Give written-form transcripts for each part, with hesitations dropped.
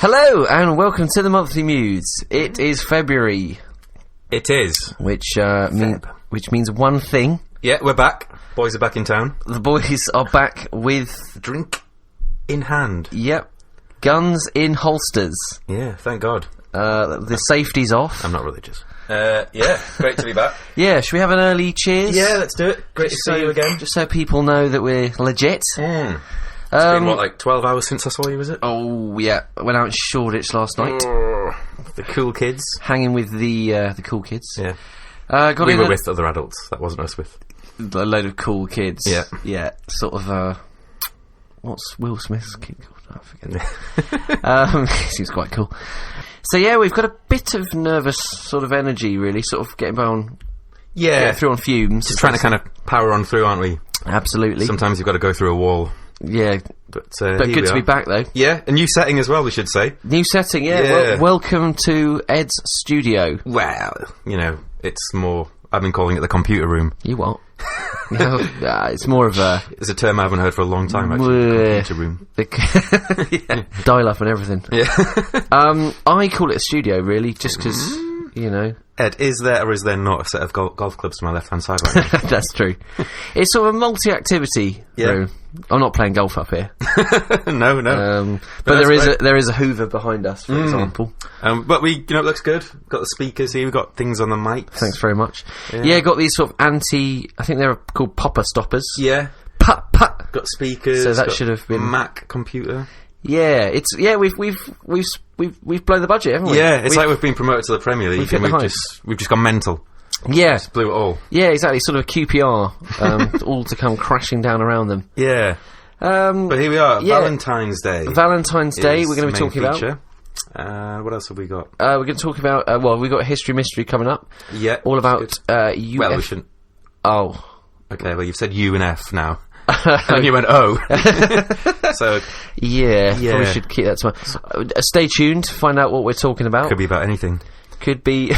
Hello and welcome to the Monthly Muse. It is February. It is. Which means one thing. Yeah, we're back. Boys are back in town. The boys are back with... Drink in hand. Yep. Guns in holsters. Yeah, thank God. The safety's off. I'm not religious. Yeah, great to be back. Yeah, should we have an early cheers? Yeah, let's do it. Great to see you again. Just so people know that we're legit. It's been, like 12 hours since I saw you, was it? Oh, yeah. I went out in Shoreditch last night. The cool kids. Hanging with the cool kids. Yeah. We were with other adults. That wasn't us with. A load of cool kids. Yeah. Yeah. Sort of, what's Will Smith's kid called? I forget. Seems quite cool. So, yeah, we've got a bit of nervous sort of energy, really. Sort of getting by on... Yeah. Through on fumes. Just trying to kind of power on through, aren't we? Absolutely. Sometimes you've got to go through a wall. Yeah, but good to be back though. Yeah, a new setting as well, we should say. New setting, yeah. Welcome to Ed's studio. Well, you know, it's more... I've been calling it the computer room. You what? It's more of a... It's a term I haven't heard for a long time, actually. Computer room. Yeah. Dial up and everything. Yeah. I call it a studio, really, just because, you know... Ed, is there or is there not a set of golf clubs to my left-hand side right now? That's true. It's sort of a multi-activity room. I'm not playing golf up here. No. But there is a Hoover behind us, for example. But it looks good. Got the speakers here. We've got things on the mics. Thanks very much. Yeah, got these sort of I think they're called popper stoppers. Yeah. Put. Got speakers. So that should have been Mac computer. Yeah, we've blown the budget, haven't we? Yeah, it's like we've been promoted to the Premier League and we've just gone mental. Yeah. Just blew it all. Yeah, exactly, sort of QPR, all to come crashing down around them. Yeah. But here we are, Valentine's Day. Valentine's Day, we're going to be talking about. What else have we got? We're going to talk about, we've got a History Mystery coming up. Yeah. All about Well, we shouldn't. Oh. Okay, well, you've said U and F now. And you went, oh. So yeah, probably should keep that to mind. Stay tuned to find out what we're talking about. Could be about anything. Could be.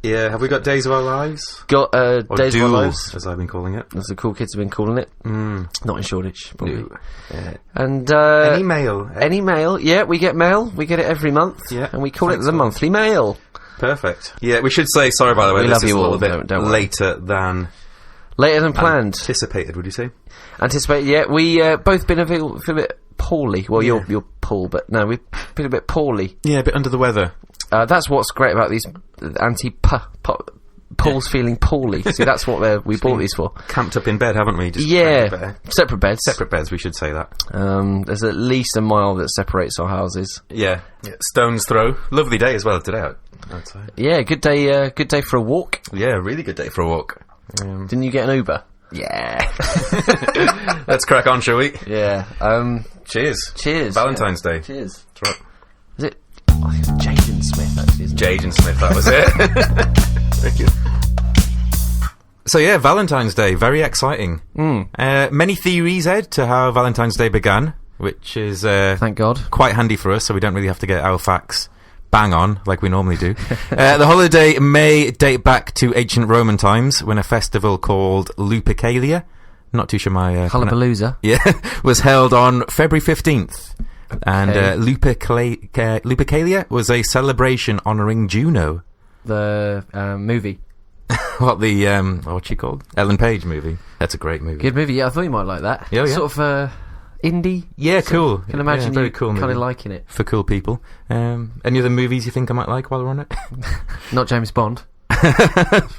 Yeah, have we got Days of Our Lives? Got Days of Our Lives, as I've been calling it. As the cool kids have been calling it. Not in Shoreditch, probably. No. And any mail? Any mail? Yeah, we get mail. We get it every month. Yeah, and we call it the Monthly Mail. Perfect. Yeah, we should say sorry by the way. We this love is you a all. little bit later than planned. Anticipated, would you say? Anticipated, yeah. We both been a bit poorly. Well, you're Paul, but no, we've been a bit poorly. Yeah, a bit under the weather. That's what's great about these Paul's feeling poorly. See, that's what we bought these for. Camped up in bed, haven't we? Just separate beds. Separate beds, we should say that. There's at least a mile that separates our houses. Yeah. Stone's throw. Lovely day as well today outside. Yeah, good day for a walk. Yeah, really good day for a walk. Didn't you get an Uber? Yeah. Let's crack on, shall we? Yeah. Cheers. Valentine's Day. Cheers. That's right. Is it? I think it's Jaden Smith, actually, isn't it? Jaden Smith, that was it. Thank you. So yeah, Valentine's Day, very exciting. Many theories, Ed, to how Valentine's Day began, which is thank God, quite handy for us, so we don't really have to get our facts bang on like we normally do. The holiday may date back to ancient Roman times when a festival called Lupercalia, not too sure my Hullabalooza, was held on February 15th. And Lupercalia was a celebration honouring Juno. The movie. What's she called? Ellen Page movie. That's a great movie. Good movie, yeah, I thought you might like that. Yeah. Sort of indie. Yeah, cool. Can imagine very you cool kind of liking it. For cool people. Any other movies you think I might like while we're on it? Not James Bond.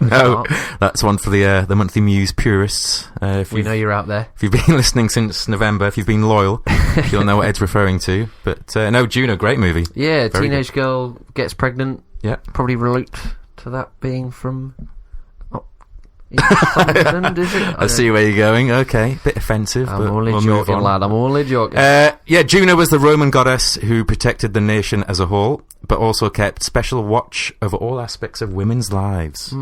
No, that's one for the Monthly Muse purists. We know you're out there. If you've been listening since November, if you've been loyal, you'll know what Ed's referring to. But no, Juno, great movie. Yeah, teenage girl gets pregnant. Yeah, probably relate to that being from England, is it? I see where you're going. Okay, bit offensive. I'm only joking, lad. I'm only joking. Yeah, Juno was the Roman goddess who protected the nation as a whole, but also kept special watch over all aspects of women's lives.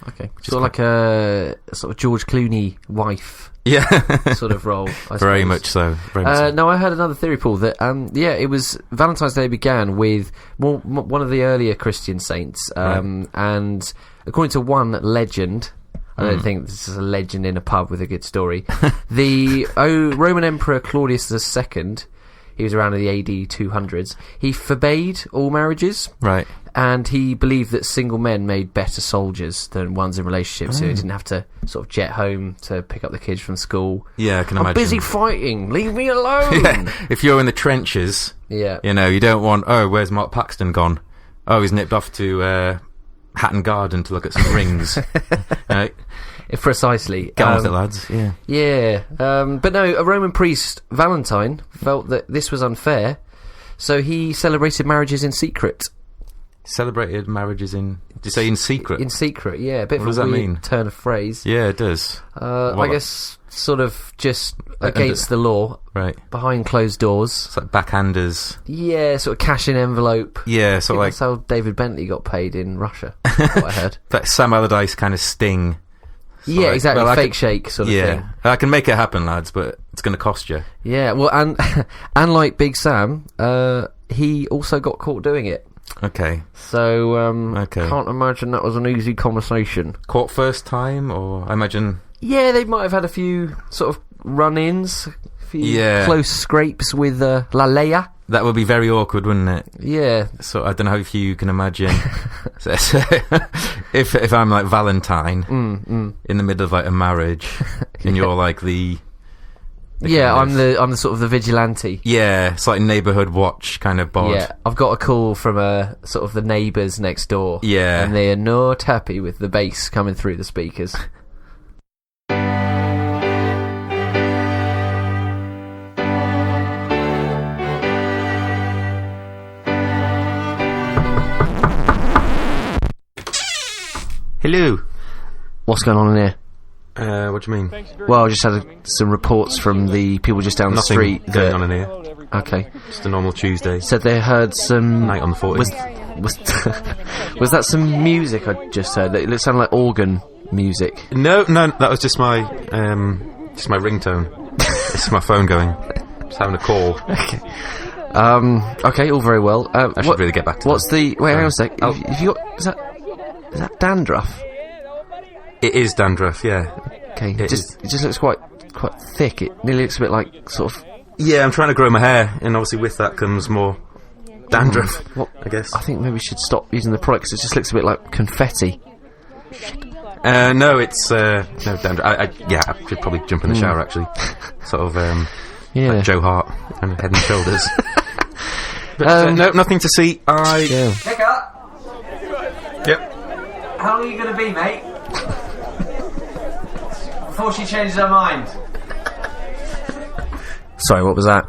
Okay, sort of like a sort of George Clooney wife. Yeah, sort of role. I very much so. No, I heard another theory, Paul, that it was Valentine's Day began with one of the earlier Christian saints, and according to one legend. I don't think this is a legend in a pub with a good story. The Roman Emperor Claudius II, he was around in the AD 200s. He forbade all marriages. Right. And he believed that single men made better soldiers than ones in relationships, so he didn't have to sort of jet home to pick up the kids from school. Yeah, I can I'm imagine. busy fighting. Leave me alone. Yeah. If you're in the trenches, you know, you don't want, oh, where's Mark Paxton gone? Oh, he's nipped off to Hatton Garden to look at some rings. Precisely. Get on with it, lads. Yeah. Yeah. But no, a Roman priest, Valentine, felt that this was unfair, so he celebrated marriages in secret. Celebrated marriages in... Did you say in secret? In secret, yeah. A bit What of does a that weird mean? turn of phrase. Yeah, it does. I guess sort of just against the law. Right. Behind closed doors. It's like backhanders. Yeah, sort of cash in envelope. Yeah, sort of like... That's how David Bentley got paid in Russia, what I heard. That Sam Allardyce kind of sting. Yeah, like, exactly. well, Fake shake sort of thing. I can make it happen, lads, but it's going to cost you. Yeah, well, and like Big Sam, he also got caught doing it. Okay. So, can't imagine that was an easy conversation. Caught first time, or I imagine... Yeah, they might have had a few sort of run-ins, a few close scrapes with La Leia. That would be very awkward, wouldn't it? Yeah. So I don't know if you can imagine if I'm like Valentine in the middle of like a marriage, and you're like the I'm the sort of the vigilante. Yeah, it's like neighbourhood watch kind of bod. Yeah, I've got a call from sort of the neighbours next door. Yeah, and they are not happy with the bass coming through the speakers. Hello. What's going on in here? What do you mean? Well, I just had some reports from the people just down the street. Nothing going on in here. Okay. Just a normal Tuesday. Said they heard some... Night on the 40th. Was that some music I just heard? It sounded like organ music. No, that was just my ringtone. It's my phone going. Just having a call. Okay. Okay, all very well. I should really get back to what's the... Wait, hang on a sec. Have you got... Is that dandruff? It is dandruff, yeah. Okay, it just looks quite thick. It nearly looks a bit like sort of... Yeah, I'm trying to grow my hair, and obviously with that comes more dandruff, I guess. I think maybe we should stop using the product, 'cause it just looks a bit like confetti. No, it's... no, dandruff. I should probably jump in the shower, actually. Sort of, like Joe Hart, kind of head and shoulders. But, no, nothing to see. Pick up! Yep. How long are you going to be, mate? Before she changes her mind. Sorry, what was that?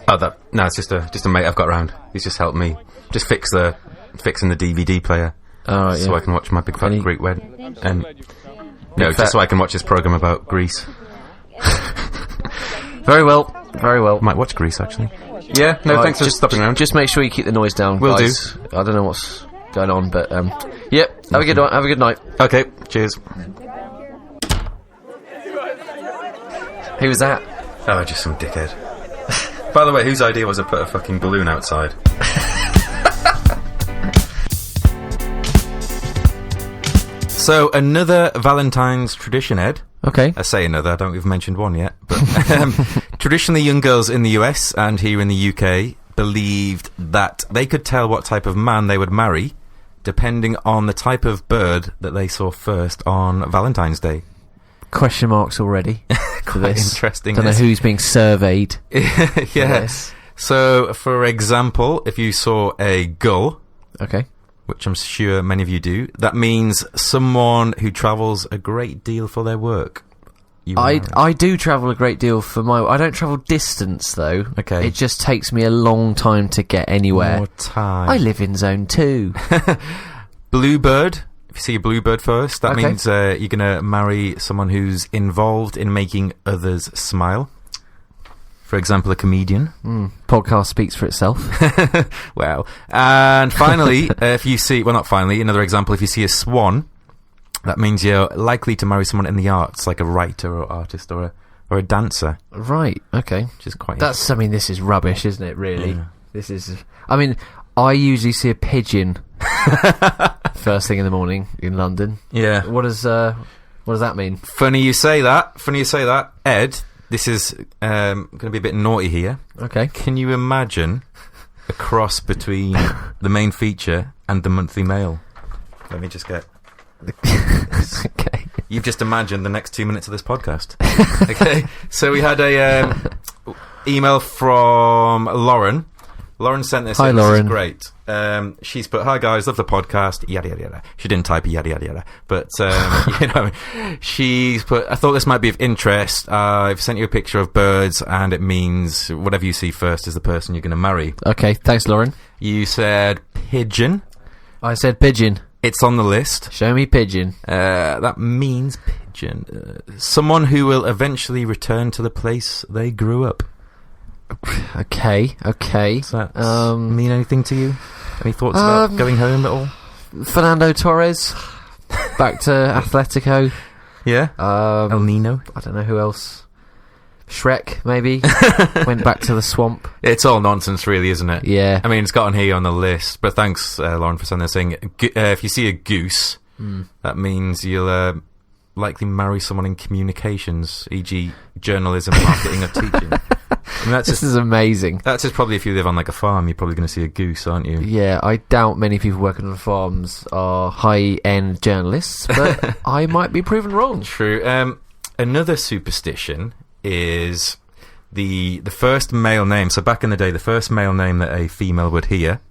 Oh, no, it's just a mate I've got around. He's just helped me just fixing the DVD player, so I can watch my Big Fat Greek Wedding. Just so I can watch this program about Greece. Very well. Might watch Greece actually. Yeah, no, thanks for stopping around. Just make sure you keep the noise down. Will guys. I don't know what's going on, but yep. Have a good night. Okay, cheers. Who was that? Oh, just some dickhead. By the way, whose idea was to put a fucking balloon outside? So, another Valentine's tradition, Ed. Okay. I say another, I don't think we've mentioned one yet. But traditionally, young girls in the US and here in the UK believed that they could tell what type of man they would marry depending on the type of bird that they saw first on Valentine's Day. Question marks already. Quite interesting. Don't know who's being surveyed. Yes. So, for example, if you saw a gull, okay, which I'm sure many of you do, that means someone who travels a great deal for their work. I do travel a great deal for my... I don't travel distance, though. Okay. It just takes me a long time to get anywhere. More time. I live in Zone 2. Bluebird. If you see a bluebird first, that means you're going to marry someone who's involved in making others smile. For example, a comedian. Podcast speaks for itself. Well, and finally, if you see... Well, not finally, another example, if you see a swan, that means you're likely to marry someone in the arts, like a writer or artist or a dancer. Right, okay. Which is quite... I mean, this is rubbish, isn't it, really? Yeah. This is... I mean, I usually see a pigeon first thing in the morning in London. Yeah. What does that mean? Funny you say that. Ed, This is going to be a bit naughty here. Okay. Can you imagine a cross between the main feature and the monthly mail? Let me just get... Okay. You've just imagined the next 2 minutes of this podcast. Okay, so we had a email from Lauren. Lauren sent this. Hi, in. Lauren. This is great. She's put, "Hi guys, love the podcast." Yada yada yada. She didn't type yada yada yada, but she's put, "I thought this might be of interest. I've sent you a picture of birds, and it means whatever you see first is the person you're going to marry." Okay, thanks, Lauren. You said pigeon. I said pigeon. It's on the list. Show me pigeon. That means pigeon. Someone who will eventually return to the place they grew up. Okay. Does that mean anything to you? Any thoughts about going home at all? Fernando Torres. Back to Atletico. Yeah. El Nino. I don't know who else. Shrek, maybe. Went back to the swamp. It's all nonsense, really, isn't it? Yeah. I mean, it's gotten here on the list, but thanks, Lauren, for sending this thing. If you see a goose, that means you'll likely marry someone in communications, e.g. journalism, marketing, or teaching. I mean, This is amazing. That's just probably if you live on like a farm, you're probably going to see a goose, aren't you? Yeah, I doubt many people working on farms are high-end journalists, but I might be proven wrong. True. Another superstition is the first male name. So back in the day, the first male name that a female would hear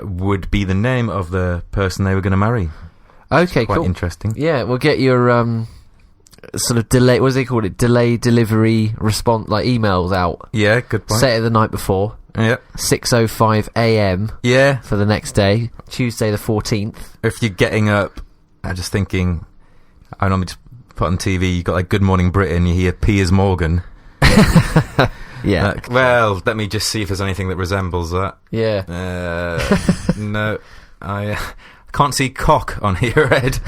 would be the name of the person they were going to marry. Okay, Quite cool. interesting. Yeah, we'll get your sort of delay. What do they call it? Delay delivery response, like emails out. Yeah, good point. Set it the night before. Yeah. 6:05 a.m. Yeah. for the next day, Tuesday the 14th. If you're getting up, I'm just thinking, I normally just put on TV, you got like Good Morning Britain, you hear Piers Morgan. Yeah. Well, let me just see if there's anything that resembles that. Yeah. No, I can't see cock on here, Ed.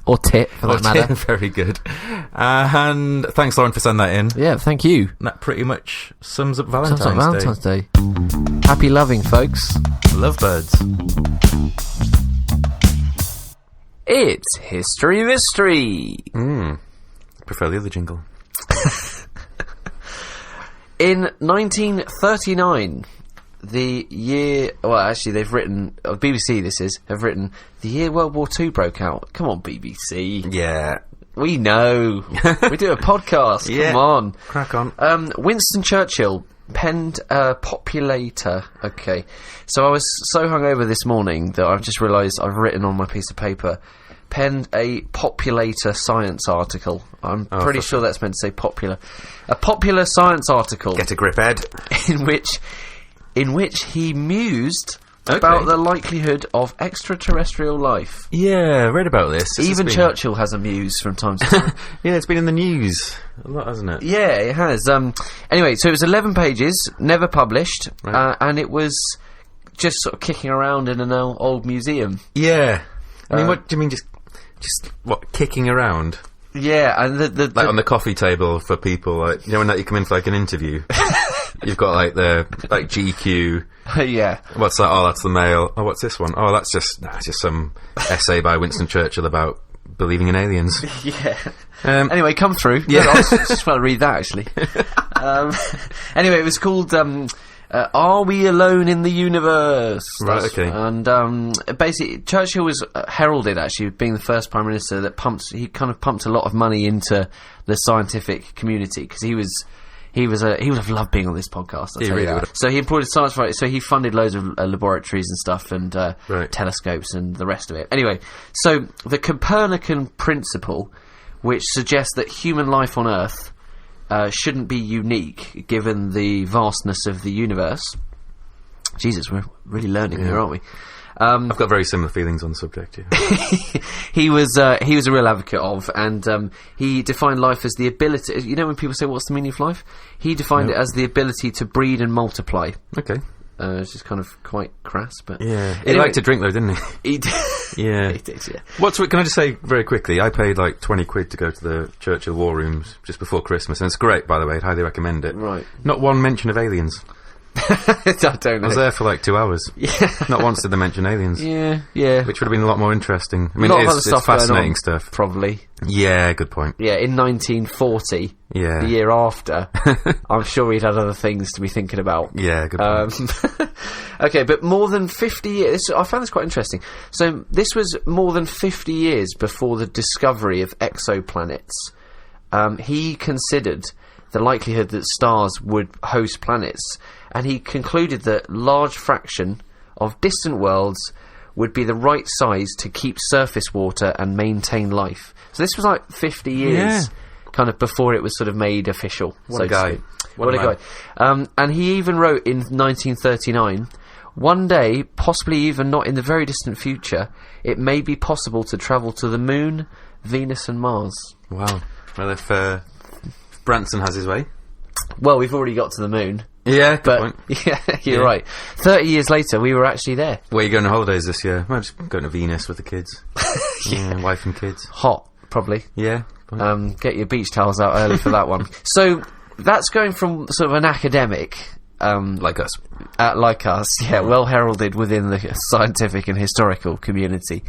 Or tit, for that matter. Very good. And thanks, Lauren, for sending that in. Yeah, thank you. That pretty much sums up Sounds like Valentine's Day. Happy loving, folks. Lovebirds. It's History Mystery. Prefer the other jingle. In 1939, the year... Well, actually, they've written... BBC, this is, have written, the year World War II broke out. Come on, BBC. Yeah. We know. We do a podcast. Yeah. Come on. Crack on. Winston Churchill penned a populator. Okay. So I was so hungover this morning that I've just realised I've written on my piece of paper, penned a populator science article. I'm pretty sure that's meant to say popular. A popular science article. Get a grip, Ed. In which he mused about the likelihood of extraterrestrial life. Yeah, read about this. Even Churchill has a muse from time to time. Yeah, it's been in the news a lot, hasn't it? Yeah, it has. Anyway, so it was 11 pages, never published, Right. and it was just sort of kicking around in an old museum. Yeah. I mean, what do you mean just what, kicking around? Yeah, and Like on the coffee table for people, like, you know, when you come in for like an interview, you've got like the GQ. Yeah. What's that? Oh, that's the Mail. Oh, what's this one? Oh, that's just some essay by Winston Churchill about believing in aliens. Yeah. Anyway, come through. Yeah. I was just trying to read that, actually. Anyway, it was called Are We Alone in the Universe? Right, okay. And basically, Churchill was heralded, actually, being the first Prime Minister that he kind of pumped a lot of money into the scientific community, because he would have loved being on this podcast. I'll tell you that. So he employed science writers. So he funded loads of laboratories and stuff, and telescopes and the rest of it. Anyway, so the Copernican principle, which suggests that human life on Earth shouldn't be unique given the vastness of the universe. Jesus, we're really learning here, aren't we? I've got very similar feelings on the subject. Yeah. He was a real advocate of, and he defined life as the ability. You know, when people say, "What's the meaning of life?" He defined it as the ability to breed and multiply. Okay. It's just kind of quite crass, but yeah. He liked to drink though, didn't he? He did. Yeah. He did. Yeah. Can I just say very quickly? I paid like 20 quid to go to the Churchill War Rooms just before Christmas, and it's great, by the way. I'd highly recommend it. Right. Not one mention of aliens. I don't know. I was there for like 2 hours. Yeah. Not once did they mention aliens. Yeah. Which would have been a lot more interesting. I mean, a lot of other it's stuff fascinating going on, stuff. Probably. Yeah, good point. Yeah, in 1940, the year after, I'm sure he'd had other things to be thinking about. Yeah, good point. Okay, but more than 50 years... I found this quite interesting. So this was more than 50 years before the discovery of exoplanets. He considered the likelihood that stars would host planets, and he concluded that large fraction of distant worlds would be the right size to keep surface water and maintain life. So this was like 50 years kind of before it was sort of made official. What a guy. What a guy. And he even wrote in 1939, one day, possibly even not in the very distant future, it may be possible to travel to the Moon, Venus and Mars. Wow. Well, if Branson has his way. Well, we've already got to the Moon. Yeah, good But point. yeah, you're right. 30 years later, we were actually there. Where are you going on holidays this year? I'm just going to Venus with the kids. Wife and kids. Hot, probably. Yeah. Get your beach towels out early for that one. So that's going from sort of an academic, like us, like us, well heralded within the scientific and historical community,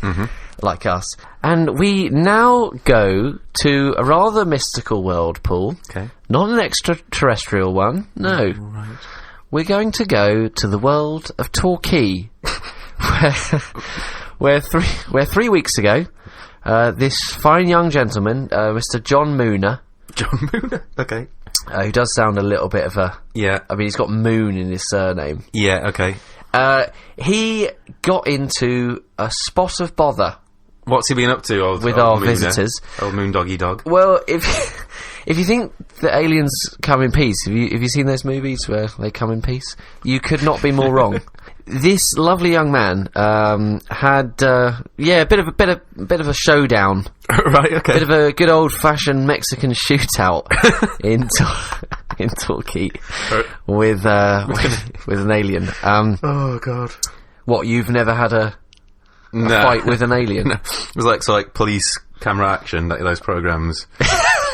like us. And we now go to a rather mystical world, Paul. Okay. Not an extraterrestrial one, no. Right. We're going to go to the world of Torquay, where 3 weeks ago, this fine young gentleman, Mr. John Mooner. John Mooner? Okay. Who does sound a little bit of a... Yeah. I mean, he's got Moon in his surname. Yeah, okay. He got into a spot of bother. What's he been up to, with our visitors? Old Moon Doggy Dog. Well, if you think the aliens come in peace, have you seen those movies where they come in peace? You could not be more wrong. This lovely young man had a bit of a showdown. Right, okay. Bit of a good old fashioned Mexican shootout in Torquay with an alien. Oh God! What, you've never had a fight with an alien? No. It was like police camera action, like those programs.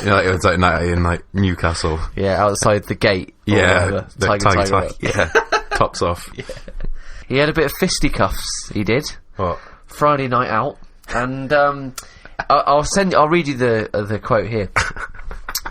Like it was like night in like Newcastle. Yeah, outside the gate. Yeah, the tiger. Yeah, tops off. Yeah. He had a bit of fisticuffs. He did. What? Friday night out, and I'll read you the quote here.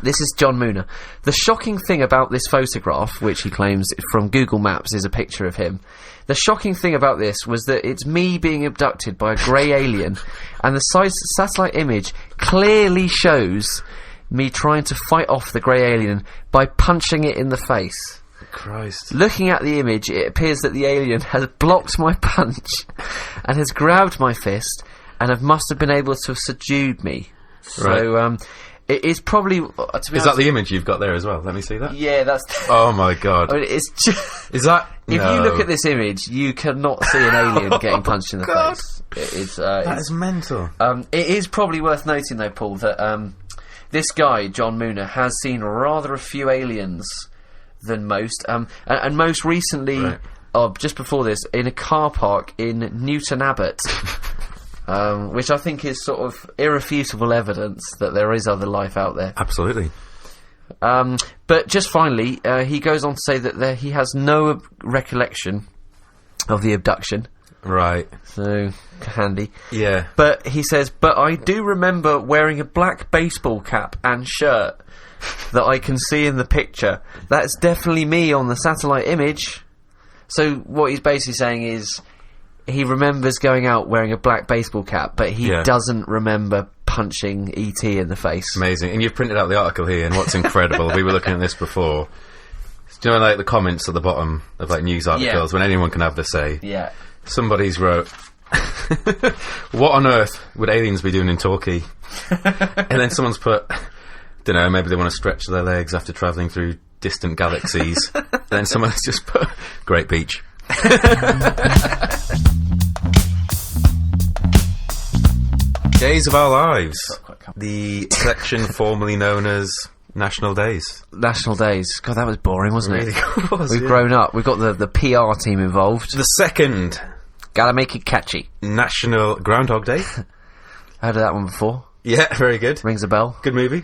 This is John Mooner. The shocking thing about this photograph, which he claims from Google Maps is a picture of him, the shocking thing about this was that it's me being abducted by a grey alien, and the satellite image clearly shows me trying to fight off the grey alien by punching it in the face. Christ. Looking at the image, it appears that the alien has blocked my punch and has grabbed my fist and must have been able to have subdued me. So, it is probably... Is that the image you've got there as well? Let me see that. Yeah, that's... Oh my God. I mean, it's just... Is that... If you look at this image, you cannot see an alien getting punched in the face. That is mental. It is probably worth noting, though, Paul, that this guy, John Mooner, has seen rather a few aliens than most. And most recently, just before this, in a car park in Newton Abbot... which I think is sort of irrefutable evidence that there is other life out there. Absolutely. But just finally, he goes on to say that he has no recollection of the abduction. Right. So, handy. Yeah. But he says, but I do remember wearing a black baseball cap and shirt that I can see in the picture. That's definitely me on the satellite image. So what he's basically saying is... he remembers going out wearing a black baseball cap, but he doesn't remember punching E.T. in the face. Amazing. And you've printed out the article here, and what's incredible, we were looking at this before. Do you know, like, the comments at the bottom of, like, news articles, when anyone can have their say? Yeah. Somebody's wrote, what on earth would aliens be doing in Torquay? And then someone's put, don't know, maybe they want to stretch their legs after travelling through distant galaxies. And then someone's just put, great beach. Days of Our Lives, the section formerly known as National Days. National Days. God, that was boring, wasn't it? Really was, We've grown up. We've got the PR team involved. The second. Gotta make it catchy. National Groundhog Day. Heard of that one before. Yeah, very good. Rings a bell. Good movie.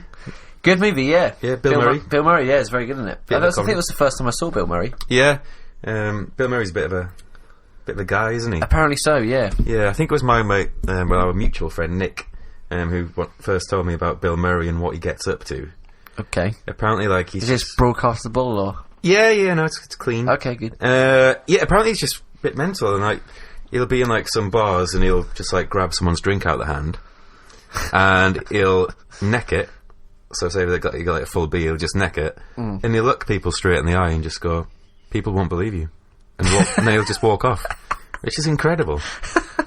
Good movie, yeah. Yeah, Bill Murray. Bill Murray, yeah, it's very good, isn't it? I think it was the first time I saw Bill Murray. Yeah. Bill Murray's a bit of a guy, isn't he? Apparently so, yeah. Yeah, I think it was my mate, our mutual friend Nick, who first told me about Bill Murray and what he gets up to. Okay. Apparently, like, he's Is this broadcastable, or...? Yeah, no, it's clean. Okay, good. Yeah, apparently he's just a bit mental, and, like, he'll be in, like, some bars, and he'll just, like, grab someone's drink out of the hand, and he'll neck it. So say you got like a full beer, he'll just neck it, and he'll look people straight in the eye and just go, "People won't believe you," and he'll just walk off, which is incredible.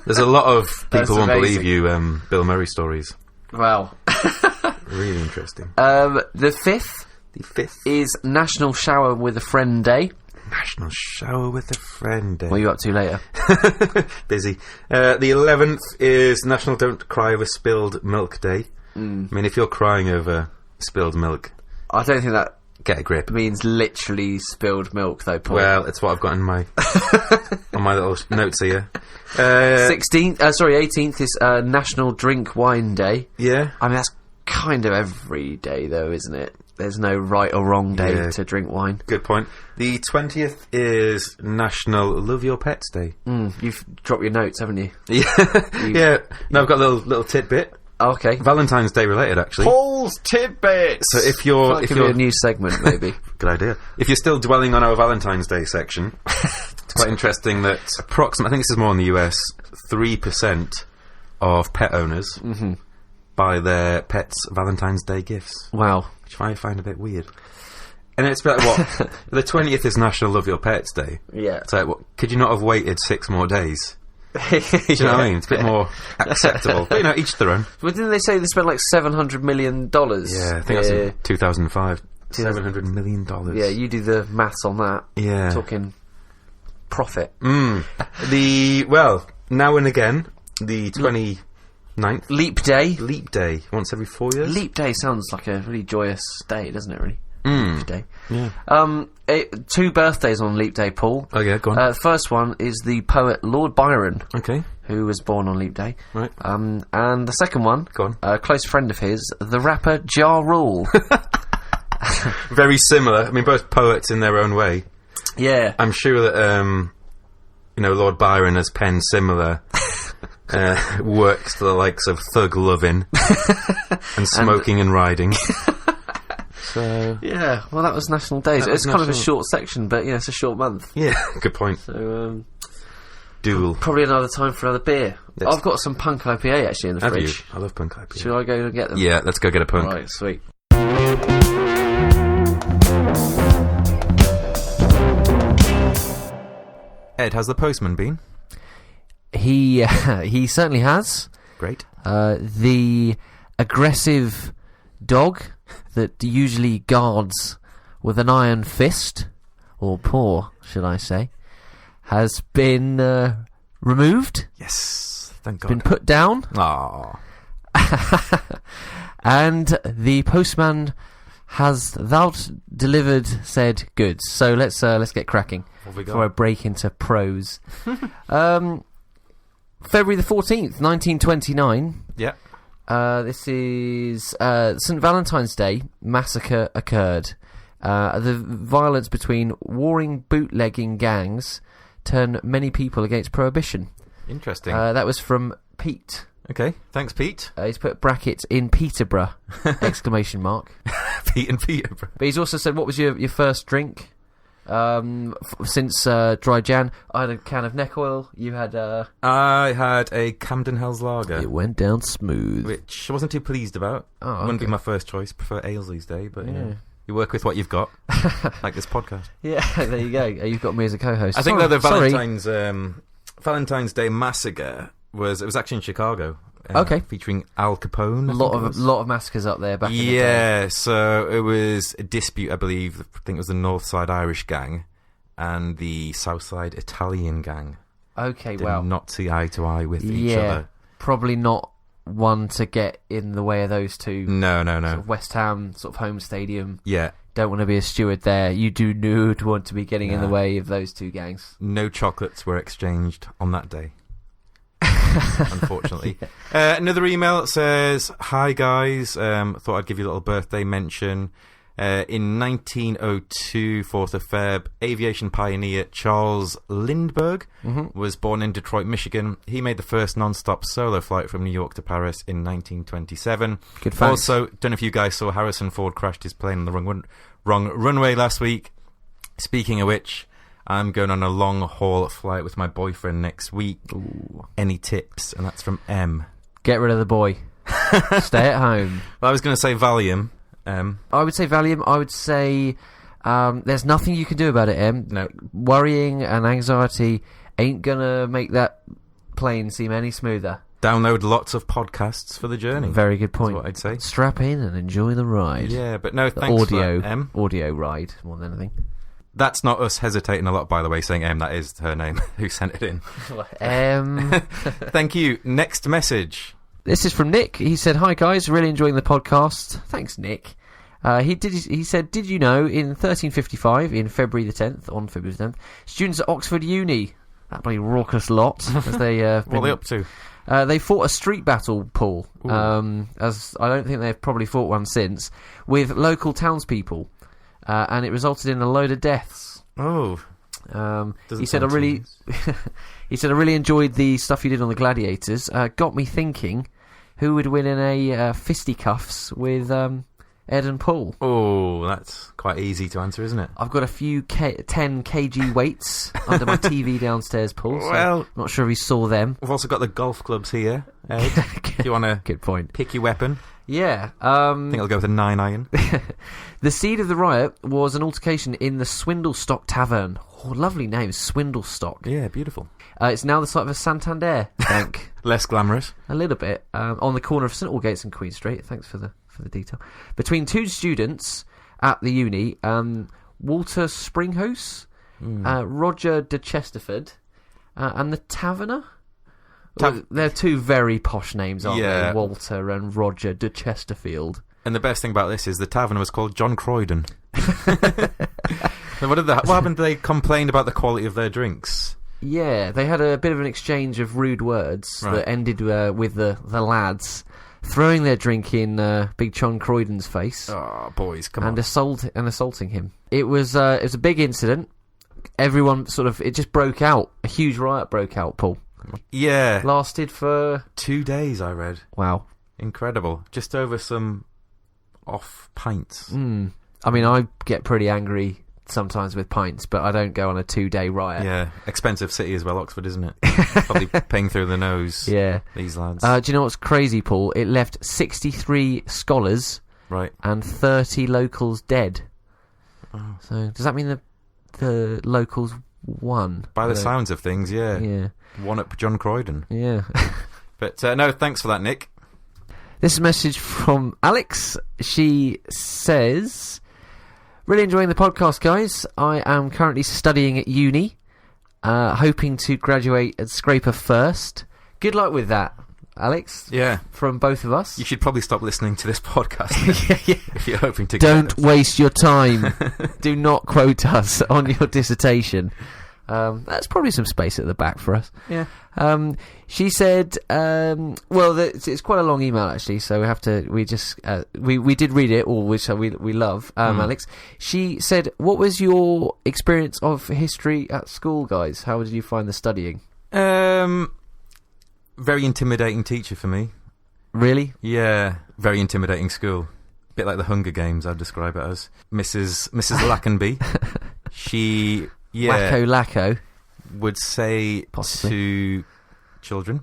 There's a lot of people won't believe you Bill Murray stories. Wow. Really interesting. The 5th is National Shower with a Friend Day. National Shower with a Friend Day. What are you up to later? Busy. The 11th is National Don't Cry Over Spilled Milk Day. I mean, if you're crying over spilled milk, I don't think that get a grip. means literally spilled milk, though, Paul. Well, it's what I've got in my on my little notes here. 18th is National Drink Wine Day. Yeah. I mean, that's kind of every day, though, isn't it? There's no right or wrong day to drink wine. Good point. The 20th is National Love Your Pets Day. You've dropped your notes, haven't you? Yeah. No, I've got a little tidbit. Okay. Valentine's Day related, actually. Paul's Tidbits! So if you're... Could be a new segment, maybe. Good idea. If you're still dwelling on our Valentine's Day section, it's quite interesting that approximately, I think this is more in the US, 3% of pet owners buy their pets Valentine's Day gifts. Wow. Which I find a bit weird. And it's like, what? The 20th is National Love Your Pets Day. Yeah. It's like, what, could you not have waited 6 more days? Do you know what I mean? It's a bit more acceptable. But, each their own. Well, didn't they say they spent like $700 million? Yeah, I think that's in 2005. $700 million. Yeah, you do the maths on that. Yeah. Talking profit. Now and again, the 29th. Leap Day. Leap Day, once every 4 years. Leap Day sounds like a really joyous day, doesn't it, really? Leap Day. Yeah. 2 birthdays on Leap Day, Paul. Oh, yeah, go on. The first one is the poet Lord Byron. Okay. Who was born on Leap Day. Right. And the second one, go on. A close friend of his, the rapper Ja Rule. Very similar. I mean, both poets in their own way. Yeah. I'm sure that, Lord Byron has penned similar works to the likes of Thug Lovin' and Smoking and Riding. So yeah, well, that was National Days. It's kind of a short section, but it's a short month. Yeah, good point. So, Duel. Probably another time for another beer. I've got some Punk IPA actually in the fridge. You? I love Punk IPA. Should I go and get them? Yeah, let's go get a Punk. Right, sweet. Ed, has the postman been? He certainly has. Great. The aggressive dog that usually guards with an iron fist, or paw, should I say, has been removed. Yes, thank God. Been put down. Aww. And the postman has thou'lt delivered said goods. So let's get cracking before I break into prose. February the 14th, 1929. Yeah. This is St. Valentine's Day massacre occurred. The violence between warring bootlegging gangs turned many people against prohibition. Interesting. That was from Pete. Okay, thanks, Pete. He's put brackets in Peterborough, exclamation mark. Pete and Peterborough. But he's also said, what was your first drink since Dry Jan? I had a can of neck oil. You had I had a Camden Hells Lager. It went down smooth. Which I wasn't too pleased about. Oh, okay. Wouldn't be my first choice. Prefer ales these days, but you work with what you've got. Like this podcast. Yeah, there you go. You've got me as a co-host. I think that the Valentine's Day massacre was actually in Chicago. Okay. Featuring Al Capone. A lot of massacres up there back in the day. Yeah, so it was a dispute, I believe. I think it was the North Side Irish gang and the South Side Italian gang. Okay, Did well. not see eye to eye with each other. Probably not one to get in the way of those two. No. Sort of West Ham, sort of home stadium. Yeah. Don't want to be a steward there. You do not want to be getting in the way of those two gangs. No chocolates were exchanged on that day. Unfortunately. Another email says, "Hi guys, thought I'd give you a little birthday mention. In 1902, 4th of Feb, aviation pioneer Charles Lindbergh was born in Detroit, Michigan. He made the first non-stop solo flight from New York to Paris in 1927. Good fact. Also, don't know if you guys saw Harrison Ford crashed his plane on the wrong runway last week. Speaking of which, I'm going on a long-haul flight with my boyfriend next week. Ooh. Any tips? And that's from M. Get rid of the boy. Stay at home. Well, I was going to say Valium. I would say Valium. I would say there's nothing you can do about it, Em. No. Worrying and anxiety ain't going to make that plane seem any smoother. Download lots of podcasts for the journey. Very good point. That's what I'd say. Strap in and enjoy the ride. Yeah, but no, thanks for that, Em. Audio ride, more than anything. That's not us hesitating a lot, by the way, saying M. That is her name who sent it in. Thank you. Next message. This is from Nick. He said, "Hi guys, really enjoying the podcast." Thanks, Nick. He said, "Did you know in 1355, on February the 10th, students at Oxford Uni, that bloody raucous lot, as they what are they up to? They fought a street battle, Paul. As I don't think they've probably fought one since, with local townspeople, and it resulted in a load of deaths." Oh. He said, "I really." He said, "I really enjoyed the stuff you did on the gladiators. Got me thinking, who would win in a fisticuffs with Ed and Paul?" Oh, that's quite easy to answer, isn't it? I've got a few 10 kg weights under my TV downstairs, Paul. So Well, not sure if he saw them. We've also got the golf clubs here, Ed. If you want to Good point. pick your weapon, Yeah. I think I'll go with a 9-iron. The seed of the riot was an altercation in the Swindlestock Tavern. Oh, lovely name, Swindlestock. Yeah, beautiful. It's now the site of a Santander bank. Less glamorous. A little bit. On the corner of St Allgates and Queen Street. Thanks for the detail. Between two students at the uni, Walter Springhose, Roger de Chesterford, and the Taverner. They're two very posh names, aren't they? Walter and Roger de Chesterfield. And the best thing about this is the tavern was called John Croydon. What happened? They complained about the quality of their drinks. Yeah, they had a bit of an exchange of rude words that ended with the lads throwing their drink in Big John Croydon's face. Oh, boys, come on. Assaulting him. It was a big incident. Everyone it just broke out. A huge riot broke out, Paul. Yeah. Lasted for 2 days, I read. Wow. Incredible. Just over some off pints. I mean, I get pretty angry sometimes with pints, but I don't go on a 2-day riot. Yeah, expensive city as well, Oxford, isn't it? Probably paying through the nose. Yeah, these lads. Do you know what's crazy, Paul? It left 63 scholars, and 30 locals dead. Oh. So does that mean the locals won? By the sounds of things, yeah. Yeah. One up John Croydon. Yeah. But no, thanks for that, Nick. This is a message from Alex. She says, "Really enjoying the podcast, guys. I am currently studying at uni, hoping to graduate at Scraper first. Good luck with that, Alex." Yeah. From both of us. You should probably stop listening to this podcast if you're hoping to Don't waste your time. Do not quote us on your dissertation. That's probably some space at the back for us. Yeah. She said, it's quite a long email actually, so we did read it, or which we love, Alex. She said, "What was your experience of history at school, guys? How did you find the studying?" Very intimidating teacher for me. Really? Yeah, very intimidating school. Bit like the Hunger Games, I'd describe it as. Mrs. Lackenby. She... Yeah, Wacko Lacko would say possibly to children,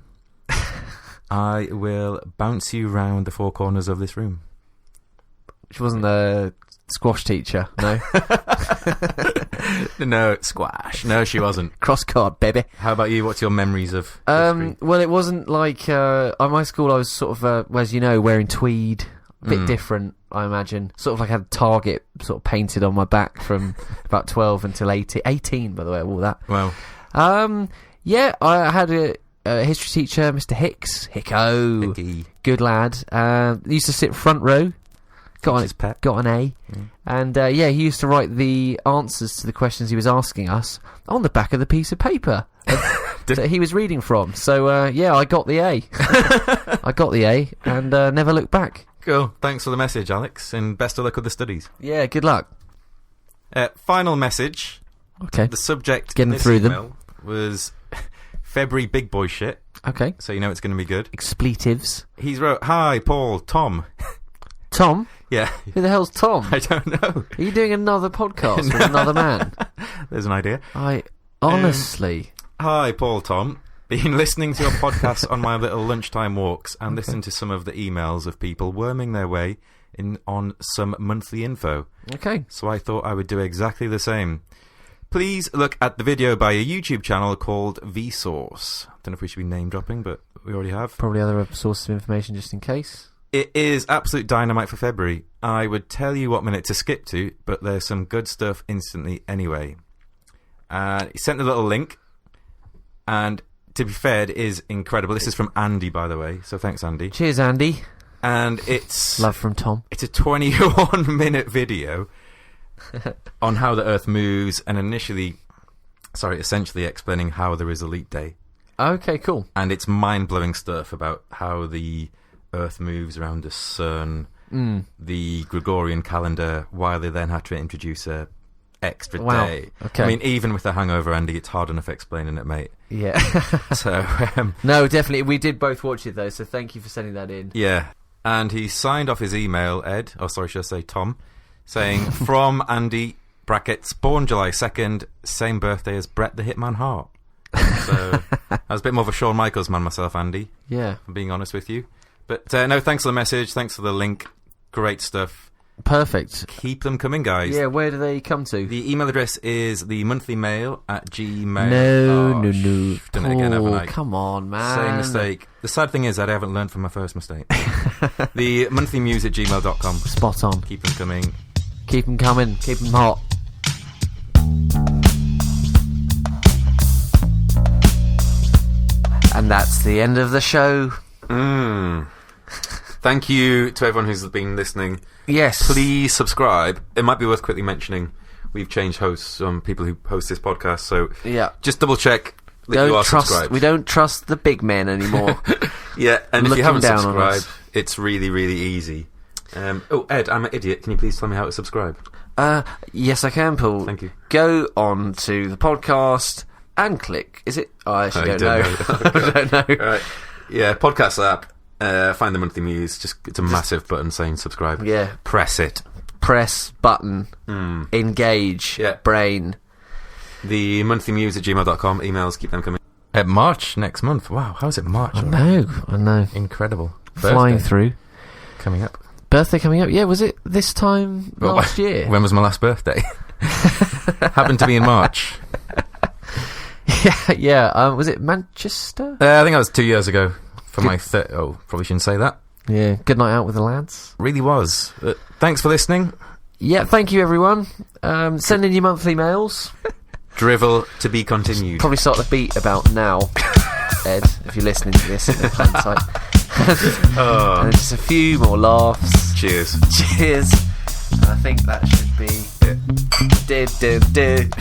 "I will bounce you round the four corners of this room." She wasn't a squash teacher, no? No, squash. No, she wasn't. Cross card, baby. How about you? What's your memories of history? Well, it wasn't like... at my school, I was sort of, as you know, wearing tweed. A bit different, I imagine. Sort of like I had Target sort of painted on my back from about 12 until 18, by the way, all that. Wow. Yeah, I had a history teacher, Mr. Hicks. Hicko. Hickey. Good lad. Used to sit front row. Got an A. And he used to write the answers to the questions he was asking us on the back of the piece of paper that he was reading from. So, I got the A. I got the A and never looked back. Cool. Thanks for the message, Alex, and best of luck with the studies. Yeah, good luck. Final message. Okay. The subject Getting in this through email was February big boy shit. Okay. So you know it's going to be good. Expletives. He's wrote, "Hi, Paul, Tom." Tom? Yeah. Who the hell's Tom? I don't know. Are you doing another podcast with another man? There's an idea. Honestly. Hi, Paul, Tom. Been listening to your podcast on my little lunchtime walks and listened to some of the emails of people worming their way in on some monthly info. Okay. So I thought I would do exactly the same. Please look at the video by a YouTube channel called Vsauce. Don't know if we should be name dropping, but we already have. Probably other sources of information just in case. It is absolute dynamite for February. I would tell you what minute to skip to, but there's some good stuff instantly anyway. He sent a little link, and to be fair, it is incredible. This is from Andy, by the way, so thanks, Andy. Cheers, Andy. And it's... Love from Tom. It's a 21-minute video on how the Earth moves, and essentially explaining how there is a leap day. Okay, cool. And it's mind-blowing stuff about how the Earth moves around the sun, the Gregorian calendar, why they then had to introduce a extra day. Okay. I mean, even with a hangover, Andy, it's hard enough explaining it, mate. Yeah. So, no, definitely. We did both watch it, though, so thank you for sending that in. yeah. And he signed off his email, should I say Tom, saying, from Andy, brackets, born July 2nd, same birthday as Bret the Hitman Hart. So, I was a bit more of a Shawn Michaels man myself, Andy. Yeah. If I'm being honest with you. But, no, thanks for the message, thanks for the link. Great stuff. Perfect. Keep them coming, guys. Yeah, where do they come to? The email address is themonthlymail@gmail. No. Done it again, haven't I? Come on, man. Same mistake. The sad thing is that I haven't learned from my first mistake. themonthlynews@gmail.com. Spot on. Keep them coming. Keep them coming. Keep them hot. And that's the end of the show. Thank you to everyone who's been listening. Yes. Please subscribe. It might be worth quickly mentioning we've changed hosts on people who host this podcast, so yeah, just double check that you are subscribed. We don't trust the big men anymore. Yeah, and if you haven't down subscribed, it's really, really easy. Ed, I'm an idiot. Can you please tell me how to subscribe? Yes, I can, Paul. Thank you. Go on to the podcast and click. Is it? Oh, I actually don't know. I don't know. Right. Yeah, podcast app. Find the Monthly Muse. It's a massive button saying subscribe. Yeah. Press it. Press button. Engage. Yeah. Brain. The monthlynews@gmail.com. Emails, keep them coming. March next month. Wow, how is it March? I know. Incredible. Flying Birthday through. coming up. Birthday coming up? Yeah, was it this time last year? When was my last birthday? Happened to be in March. Yeah. Was it Manchester? I think that was 2 years ago. For my probably shouldn't say that. Yeah, good night out with the lads. Really was. Thanks for listening. Yeah, thank you everyone. Send in your monthly mails. Drivel to be continued. Probably start the beat about now, Ed, if you're listening to this in the hindsight. And just a few more laughs. Cheers. Cheers. And I think that should be... Yeah. Did.